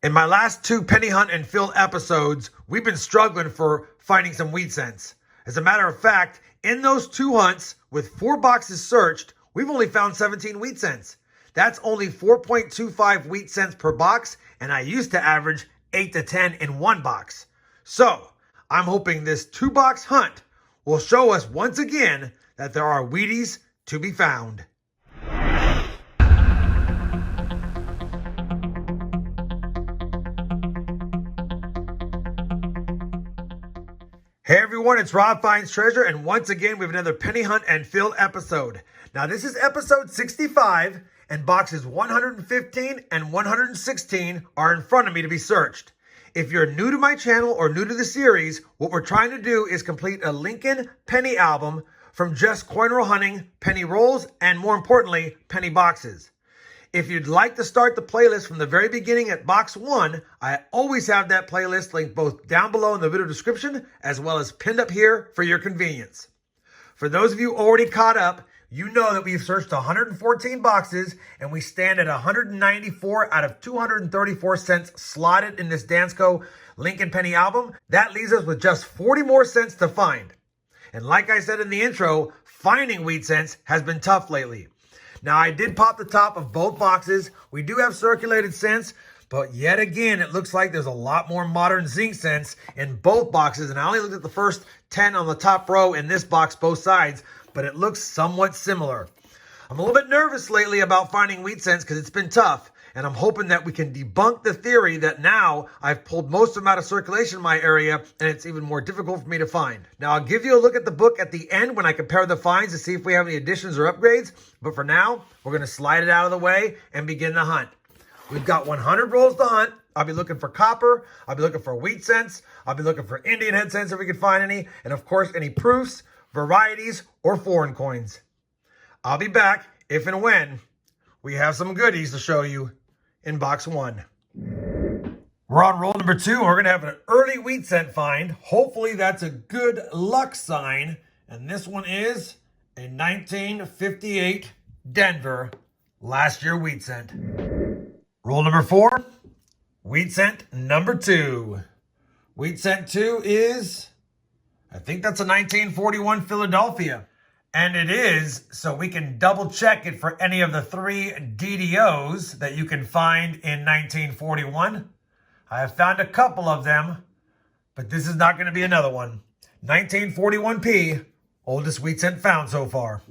In my last two penny hunt and fill episodes, we've been struggling for finding some wheat cents. As a matter of fact, in those two hunts, with 4 boxes searched, we've only found 17 wheat cents. That's only 4.25 wheat cents per box, and I used to average 8 to 10 in one box. So, I'm hoping this 2-box hunt will show us once again that there are Wheaties to be found. Hey everyone, it's RobFindsTreasure, and once again we have another penny hunt and fill episode. Now this is episode 65, and boxes 115 and 116 are in front of me to be searched. If you're new to my channel or new to the series, what we're trying to do is complete a Lincoln penny album from just coin roll hunting, penny rolls, and more importantly, penny boxes. If you'd like to start the playlist from the very beginning at box 1, I always have that playlist linked both down below in the video description as well as pinned up here for your convenience. For those of you already caught up, you know that we've searched 114 boxes and we stand at 194 out of 234 cents slotted in this Dansco Lincoln Penny album. That leaves us with just 40 more cents to find. And like I said in the intro, finding wheat cents has been tough lately. Now, I did pop the top of both boxes. We do have circulated cents, but yet again, it looks like there's a lot more modern zinc cents in both boxes. And I only looked at the first 10 on the top row in this box, both sides, but it looks somewhat similar. I'm a little bit nervous lately about finding wheat cents because it's been tough. And I'm hoping that we can debunk the theory that now I've pulled most of them out of circulation in my area and it's even more difficult for me to find. Now, I'll give you a look at the book at the end when I compare the finds to see if we have any additions or upgrades. But for now, we're going to slide it out of the way and begin the hunt. We've got 100 rolls to hunt. I'll be looking for copper. I'll be looking for wheat cents. I'll be looking for Indian head cents if we can find any. And of course, any proofs, varieties, or foreign coins. I'll be back if and when we have some goodies to show you in box 1. We're on roll number 2. We're going to have an early wheat cent find. Hopefully that's a good luck sign. And this one is a 1958 Denver last year wheat cent. Roll number 4. Wheat cent number 2. Wheat cent 2 is, I think that's a 1941 Philadelphia. And it is, so we can double check it for any of the 3 DDOs that you can find in 1941. I have found a couple of them, but this is not going to be another one. 1941P, oldest wheat cent found so far.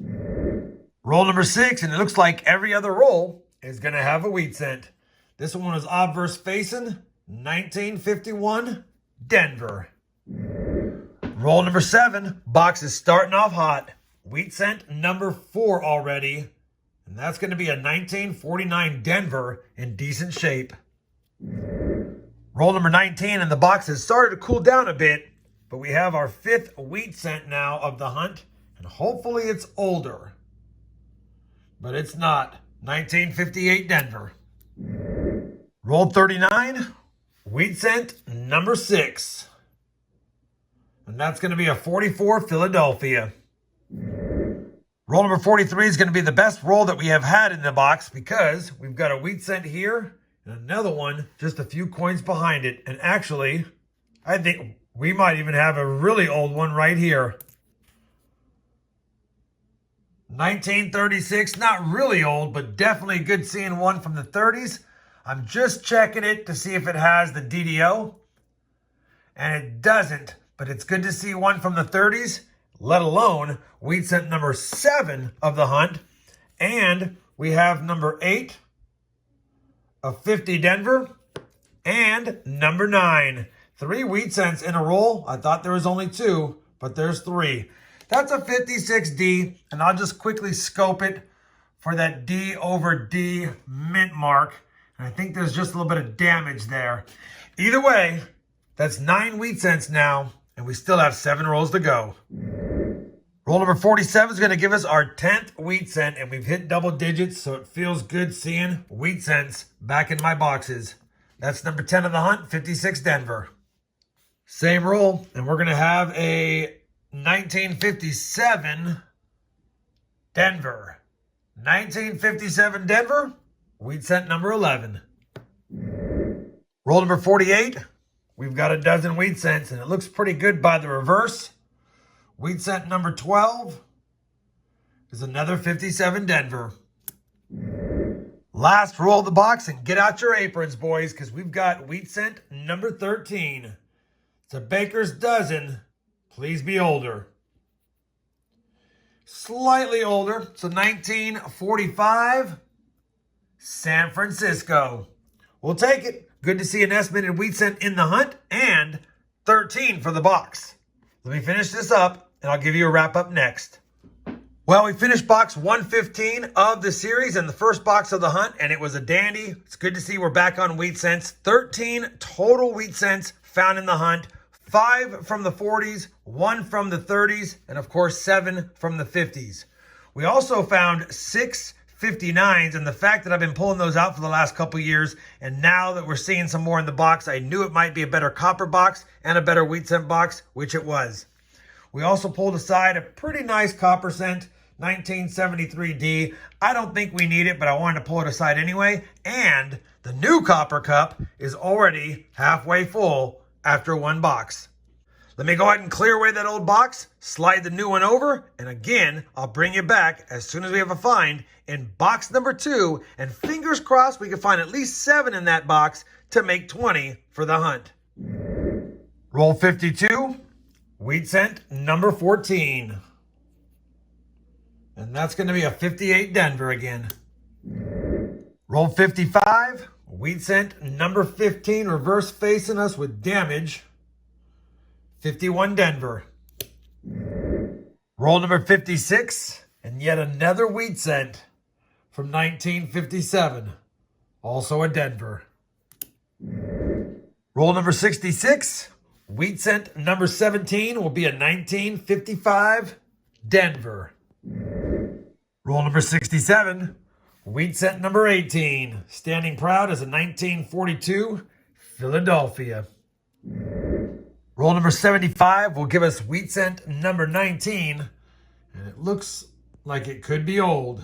Roll number 6, and it looks like every other roll is going to have a wheat cent. This one is obverse facing, 1951 Denver. Roll number 7, box is starting off hot. Wheat cent number 4 already. And that's going to be a 1949 Denver in decent shape. Roll number 19, and the box has started to cool down a bit. But we have our 5th wheat cent now of the hunt. And hopefully it's older. But it's not. 1958 Denver. Roll 39. Wheat cent number 6. And that's going to be a 44 Philadelphia. Roll number 43 is going to be the best roll that we have had in the box because we've got a wheat cent here and another one just a few coins behind it. And actually, I think we might even have a really old one right here. 1936, not really old, but definitely good seeing one from the 30s. I'm just checking it to see if it has the DDO. And it doesn't, but it's good to see one from the 30s. Let alone wheat cent number 7 of the hunt. And we have number 8 of 50 Denver. And number 9. 3 wheat cents in a roll. I thought there was only 2, but there's 3. That's a 56D. And I'll just quickly scope it for that D over D mint mark. And I think there's just a little bit of damage there. Either way, that's 9 wheat cents now. And we still have 7 rolls to go. Roll number 47 is going to give us our 10th wheat cent, and we've hit double digits, so it feels good seeing wheat cents back in my boxes. That's number 10 of the hunt, 56 Denver. Same roll, and we're going to have a 1957 Denver. 1957 Denver, wheat cent number 11. Roll number 48. We've got a dozen wheat cents, and it looks pretty good by the reverse. Wheat cent number 12 is another 57 Denver. Last roll of the box, and get out your aprons, boys, because we've got wheat cent number 13. It's a baker's dozen. Please be older. Slightly older. So 1945, San Francisco. We'll take it. Good to see an estimated wheat cent in the hunt and 13 for the box. Let me finish this up and I'll give you a wrap up next. Well, we finished box 115 of the series and the first box of the hunt, and it was a dandy. It's good to see we're back on wheat cents. 13 total wheat cents found in the hunt. 5 from the 40s, 1 from the 30s, and of course 7 from the 50s. We also found 6 59s, and the fact that I've been pulling those out for the last couple years, and now that we're seeing some more in the box, I knew it might be a better copper box and a better wheat cent box, which it was. We also pulled aside a pretty nice copper cent, 1973D. I don't think we need it, but I wanted to pull it aside anyway. And the new copper cup is already halfway full after one box. Let me go ahead and clear away that old box, slide the new one over, and again, I'll bring you back as soon as we have a find in box number 2, and fingers crossed we can find at least 7 in that box to make 20 for the hunt. Roll 52, wheat cent number 14. And that's going to be a 58 Denver again. Roll 55, wheat cent number 15, reverse facing us with damage. 51 Denver. Roll number 56, and yet another wheat cent from 1957. Also a Denver. Roll number 66, wheat cent number 17 will be a 1955 Denver. Roll number 67, wheat cent number 18, standing proud as a 1942 Philadelphia. Roll number 75 will give us wheat cent number 19, and it looks like it could be old,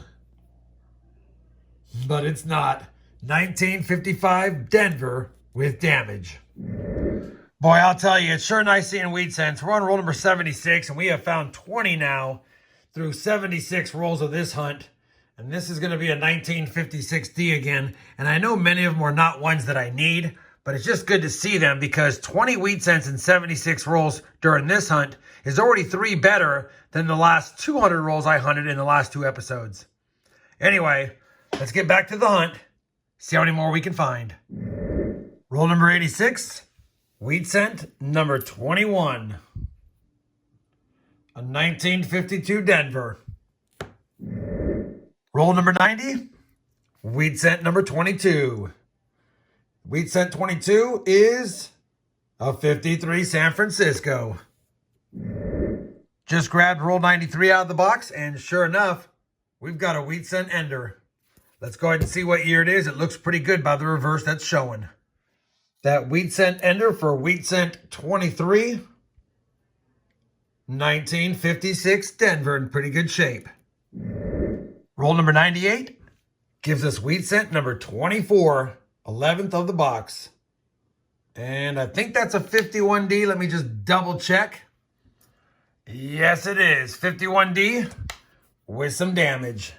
but it's not. 1955 Denver with damage. Boy, I'll tell you, it's sure nice seeing wheat cents. We're on roll number 76, and we have found 20 now through 76 rolls of this hunt, and this is going to be a 1956D again, and I know many of them are not ones that I need, but it's just good to see them because 20 wheat cents in 76 rolls during this hunt is already 3 better than the last 200 rolls I hunted in the last 2 episodes. Anyway, let's get back to the hunt, see how many more we can find. Roll number 86, wheat cent number 21. A 1952 Denver. Roll number 90, wheat cent number 22. Wheat cent 22 is a 53 San Francisco. Just grabbed roll 93 out of the box, and sure enough, we've got a wheat cent ender. Let's go ahead and see what year it is. It looks pretty good by the reverse that's showing. That wheat cent ender for wheat cent 23, 1956 Denver, in pretty good shape. Roll number 98 gives us wheat cent number 24, 11th of the box. And I think that's a 51D. Let me just double check. Yes, it is. 51D with some damage.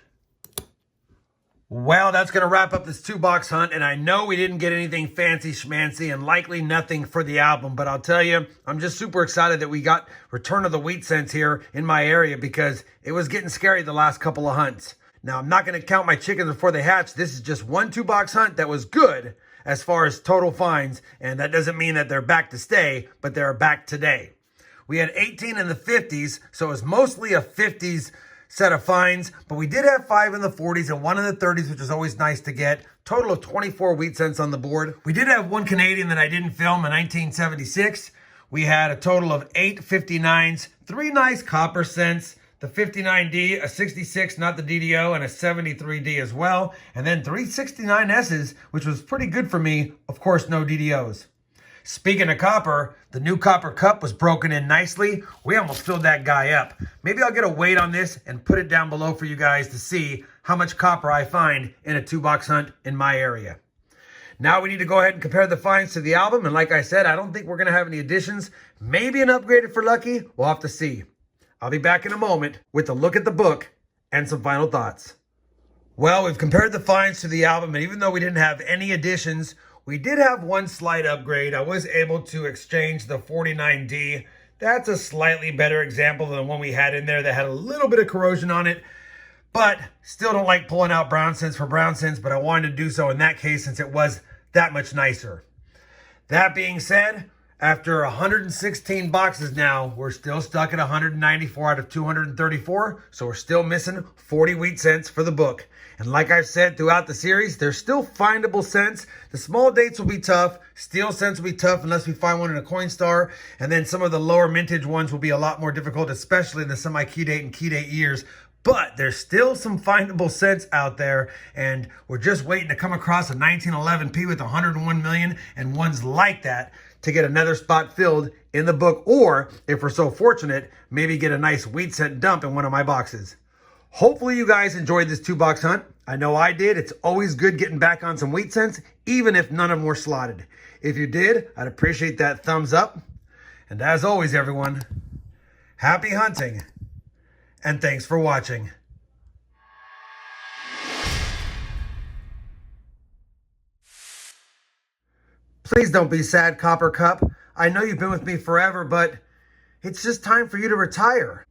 Well, that's going to wrap up this 2-box hunt, and I know we didn't get anything fancy schmancy and likely nothing for the album, but I'll tell you, I'm just super excited that we got Return of the Wheat Cents here in my area because it was getting scary the last couple of hunts. Now, I'm not going to count my chickens before they hatch. This is just 1 2-box hunt that was good as far as total finds, and that doesn't mean that they're back to stay, but they're back today. We had 18 in the 50s, so it was mostly a 50s set of finds, but we did have 5 in the 40s and 1 in the 30s, which is always nice to get. Total of 24 wheat cents on the board. We did have 1 Canadian that I didn't film in 1976. We had a total of 8 59s, 3 nice copper cents, the 59D, a 66, not the DDO, and a 73D as well, and then 3 69Ss, which was pretty good for me. Of course, no DDOs. Speaking of copper, the new copper cup was broken in nicely. We almost filled that guy up. Maybe I'll get a weight on this and put it down below for you guys to see how much copper I find in a 2-box hunt in my area. Now we need to go ahead and compare the finds to the album. And like I said, I don't think we're going to have any additions. Maybe an upgraded for Lucky. We'll have to see. I'll be back in a moment with a look at the book and some final thoughts. Well, we've compared the finds to the album, and even though we didn't have any additions, we did have one slight upgrade. I was able to exchange the 49D. That's a slightly better example than the one we had in there that had a little bit of corrosion on it. But still don't like pulling out brown cents for brown cents, but I wanted to do so in that case since it was that much nicer. That being said, after 116 boxes now, we're still stuck at 194 out of 234, so we're still missing 40 wheat cents for the book. And like I've said throughout the series, there's still findable cents. The small dates will be tough. Steel cents will be tough unless we find one in a Coinstar. And then some of the lower mintage ones will be a lot more difficult, especially in the semi-key date and key date years. But there's still some findable cents out there, and we're just waiting to come across a 1911P with 101 million and ones like that to get another spot filled in the book, or if we're so fortunate, maybe get a nice wheat cent dump in one of my boxes. Hopefully you guys enjoyed this 2-box hunt. I know I did. It's always good getting back on some wheat cents, even if none of them were slotted. If you did, I'd appreciate that thumbs up. And as always, everyone, happy hunting. And thanks for watching. Please don't be sad, Copper Cup. I know you've been with me forever, but it's just time for you to retire.